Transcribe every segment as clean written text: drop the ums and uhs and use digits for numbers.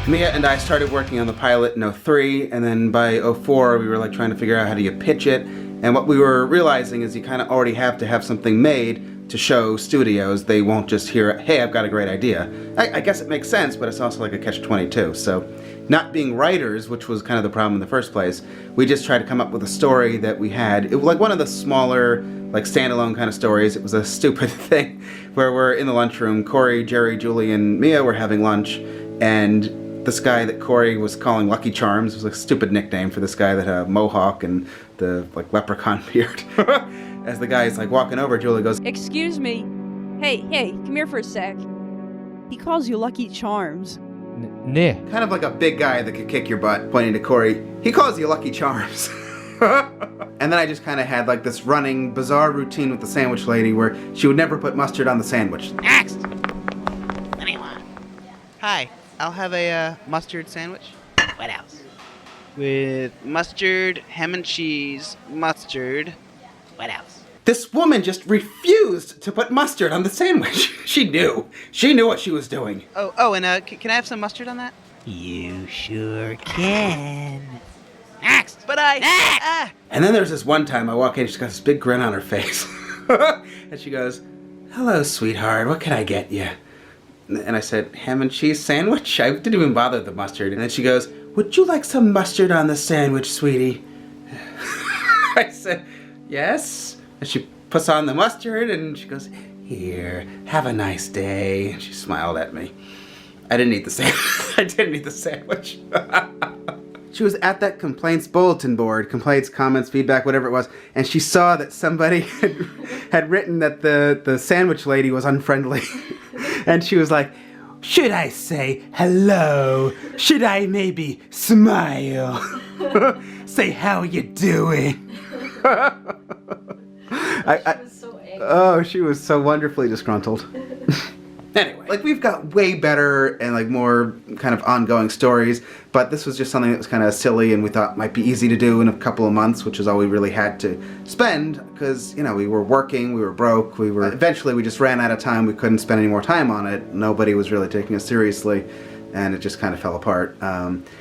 Mia and I started working on the pilot in 03, and then by 04 we were like trying to figure out how do you pitch it, and what we were realizing is you kind of already have to have something made to show studios. They won't just hear, hey, I've got a great idea. I guess it makes sense, but it's also like a catch-22. So not being writers, which was kind of the problem in the first place, we just tried to come up with a story that we had. It was like one of the smaller, like standalone kind of stories. It was a stupid thing where we're in the lunchroom, Corey, Jerry, Julie, and Mia were having lunch, and this guy that Corey was calling Lucky Charms, was a stupid nickname for this guy that had a mohawk and the like leprechaun beard. As the guy's like walking over, Julie goes, "Excuse me. Hey, come here for a sec. He calls you Lucky Charms." Nah. kind of like a big guy that could kick your butt, pointing to Corey. He calls you Lucky Charms. And then I just kind of had like this running bizarre routine with the sandwich lady where she would never put mustard on the sandwich. Next! What do you want? Hi, I'll have a mustard sandwich. What else? With mustard, ham and cheese, mustard. What else? This woman just refused to put mustard on the sandwich. She knew what she was doing. Oh, and can I have some mustard on that? You sure can. Next! But And then there's this one time I walk in, she's got this big grin on her face. And she goes, "Hello, sweetheart, what can I get you?" And I said, "Ham and cheese sandwich?" I didn't even bother with the mustard. And then she goes, "Would you like some mustard on the sandwich, sweetie?" I said, "Yes." And she puts on the mustard and she goes, "Here, have a nice day." And she smiled at me. I didn't eat the sandwich. I didn't eat the sandwich. She was at that complaints bulletin board, complaints, comments, feedback, whatever it was, and she saw that somebody had written that the sandwich lady was unfriendly. And she was like, "Should I say hello? Should I maybe smile? Say how you doing?" She was so angry. Oh, she was so wonderfully disgruntled. Anyway, like we've got way better and like more kind of ongoing stories, but this was just something that was kind of silly and we thought might be easy to do in a couple of months, which is all we really had to spend because, you know, we were working, we were broke, eventually we just ran out of time, we couldn't spend any more time on it, nobody was really taking us seriously, and it just kind of fell apart.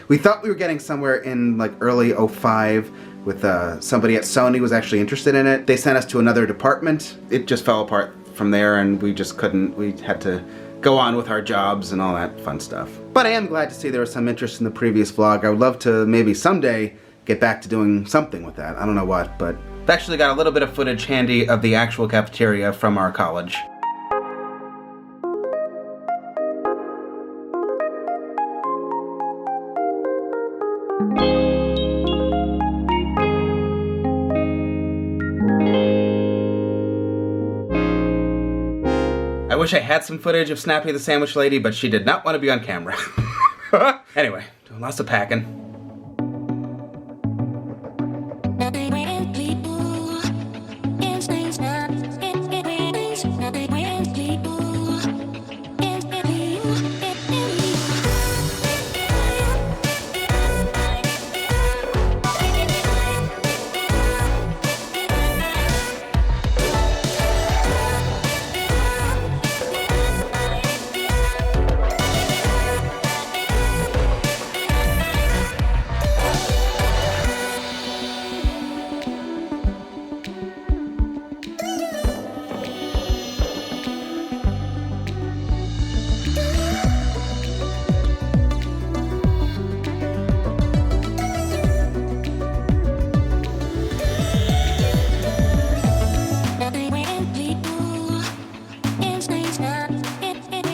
We thought we were getting somewhere in like early 05 with somebody at Sony was actually interested in it. They sent us to another department. It just fell apart from there and we just couldn't, we had to go on with our jobs and all that fun stuff. But I am glad to see there was some interest in the previous vlog. I would love to maybe someday get back to doing something with that. I don't know what, but I've actually got a little bit of footage handy of the actual cafeteria from our college. I wish I had some footage of Snappy the Sandwich Lady, but she did not want to be on camera. Anyway, doing lots of packing.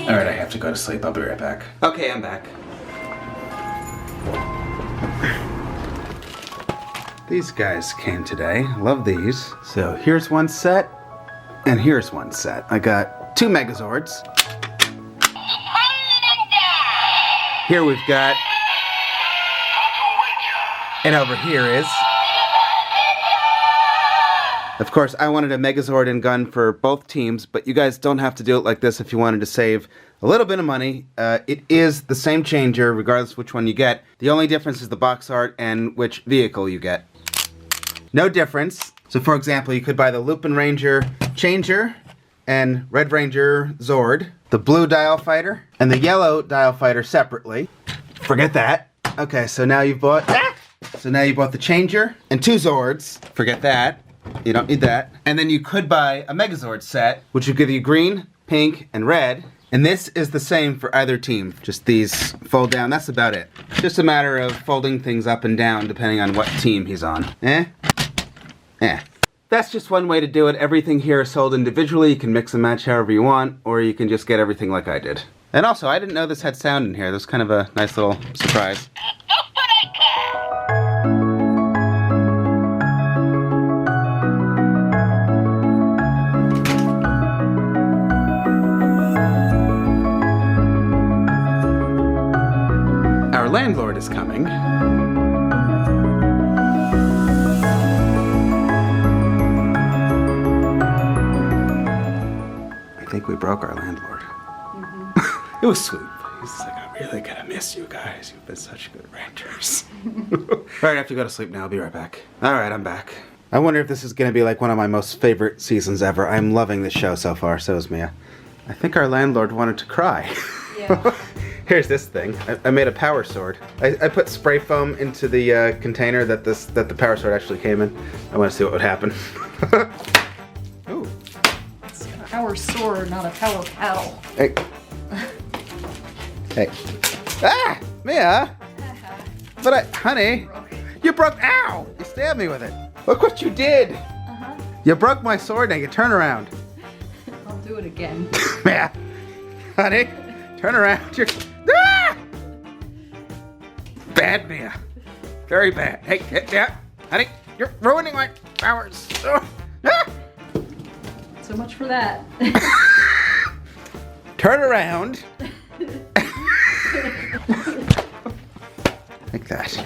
Alright, I have to go to sleep. I'll be right back. Okay, I'm back. These guys came today. Love these. So here's one set, and here's one set. I got 2 Megazords. Here we've got... And over here is... Of course, I wanted a Megazord and gun for both teams, but you guys don't have to do it like this if you wanted to save a little bit of money. It is the same changer, regardless of which one you get. The only difference is the box art and which vehicle you get. No difference. So for example, you could buy the Lupinranger changer and Red Ranger Zord, the blue dial fighter, and the yellow dial fighter separately. Forget that. Okay, so now you've bought... So now you bought the Changer and 2 Zords. Forget that. You don't need that. And then you could buy a Megazord set, which would give you green, pink, and red. And this is the same for either team. Just these fold down. That's about it. Just a matter of folding things up and down depending on what team he's on. That's just one way to do it. Everything here is sold individually. You can mix and match however you want, or you can just get everything like I did. And also, I didn't know this had sound in here. This was kind of a nice little surprise. Our landlord is coming. I think we broke our landlord. It was sweet. He's like, I'm really gonna miss you guys. You've been such good renters. Alright, I have to go to sleep now. I'll be right back. Alright, I'm back. I wonder if this is gonna be like one of my most favorite seasons ever. I'm loving this show so far. So is Mia. I think our landlord wanted to cry. Yeah. Here's this thing. I made a power sword. I put spray foam into the container that the power sword actually came in. I want to see what would happen. Ooh. It's a power sword, not a power paddle. Hey. Hey. Ah! Mia! But honey, you broke, ow! You stabbed me with it. Look what you did! You broke my sword, now you turn around. I'll do it again. Mia! Honey, turn around. You're... Ah! Bad, Mia. Very bad. Hey, yeah, honey, you're ruining my powers. Ah! So much for that. Turn around. Like that.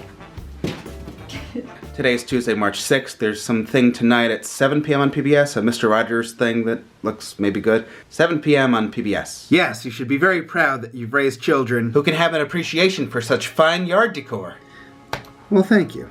Today's Tuesday, March 6th. There's something tonight at 7 p.m. on PBS, a Mr. Rogers thing that looks maybe good. 7 p.m. on PBS. Yes, you should be very proud that you've raised children who can have an appreciation for such fine yard decor. Well, thank you.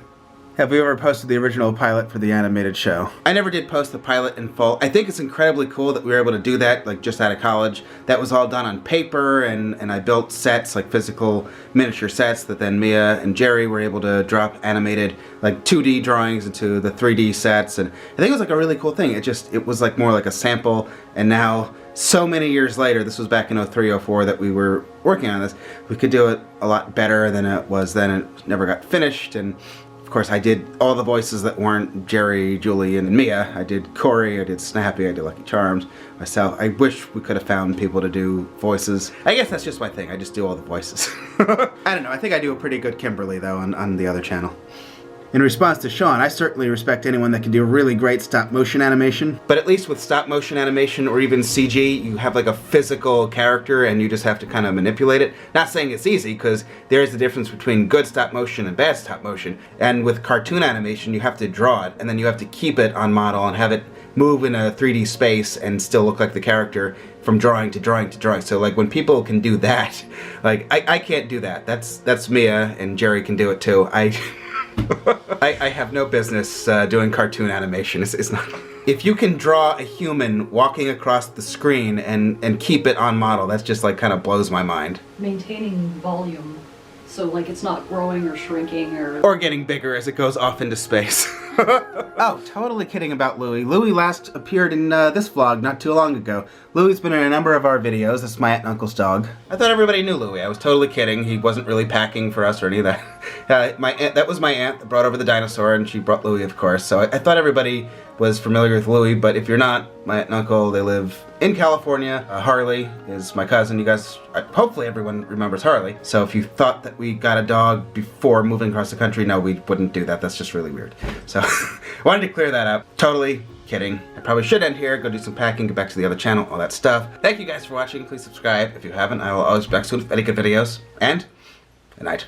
Have we ever posted the original pilot for the animated show? I never did post the pilot in full. I think it's incredibly cool that we were able to do that, like just out of college. That was all done on paper, and I built sets, like physical miniature sets that then Mia and Jerry were able to drop animated, like 2D drawings into the 3D sets, and I think it was like a really cool thing. It was like more like a sample, and now so many years later, this was back in 03, 04 that we were working on this, we could do it a lot better than it was then. It never got finished, and of course, I did all the voices that weren't Jerry, Julie, and Mia. I did Corey, I did Snappy, I did Lucky Charms myself. I wish we could have found people to do voices. I guess that's just my thing. I just do all the voices. I don't know. I think I do a pretty good Kimberly, though, on the other channel. In response to Sean, I certainly respect anyone that can do really great stop-motion animation. But at least with stop-motion animation or even CG, you have like a physical character and you just have to kind of manipulate it. Not saying it's easy, because there's the difference between good stop-motion and bad stop-motion. And with cartoon animation, you have to draw it, and then you have to keep it on model and have it move in a 3D space and still look like the character from drawing to drawing to drawing. So like when people can do that, like I can't do that. That's Mia, and Jerry can do it too. I have no business doing cartoon animation. It's not. If you can draw a human walking across the screen and keep it on model, that's just like kind of blows my mind. Maintaining volume, so like it's not growing or shrinking or getting bigger as it goes off into space. Oh, totally kidding about Louie. Louie last appeared in this vlog not too long ago. Louie's been in a number of our videos. That's my aunt and uncle's dog. I thought everybody knew Louie. I was totally kidding. He wasn't really packing for us or any of that. That was my aunt that brought over the dinosaur, and she brought Louie, of course. So I thought everybody was familiar with Louie, but if you're not, my aunt and uncle, they live in California. Harley is my cousin. You guys, hopefully everyone remembers Harley. So if you thought that we got a dog before moving across the country, no, we wouldn't do that. That's just really weird. So wanted to clear that up. Totally kidding. I probably should end here, go do some packing, get back to the other channel, all that stuff. Thank you guys for watching. Please subscribe if you haven't. I will always be back soon with any good videos. And good night.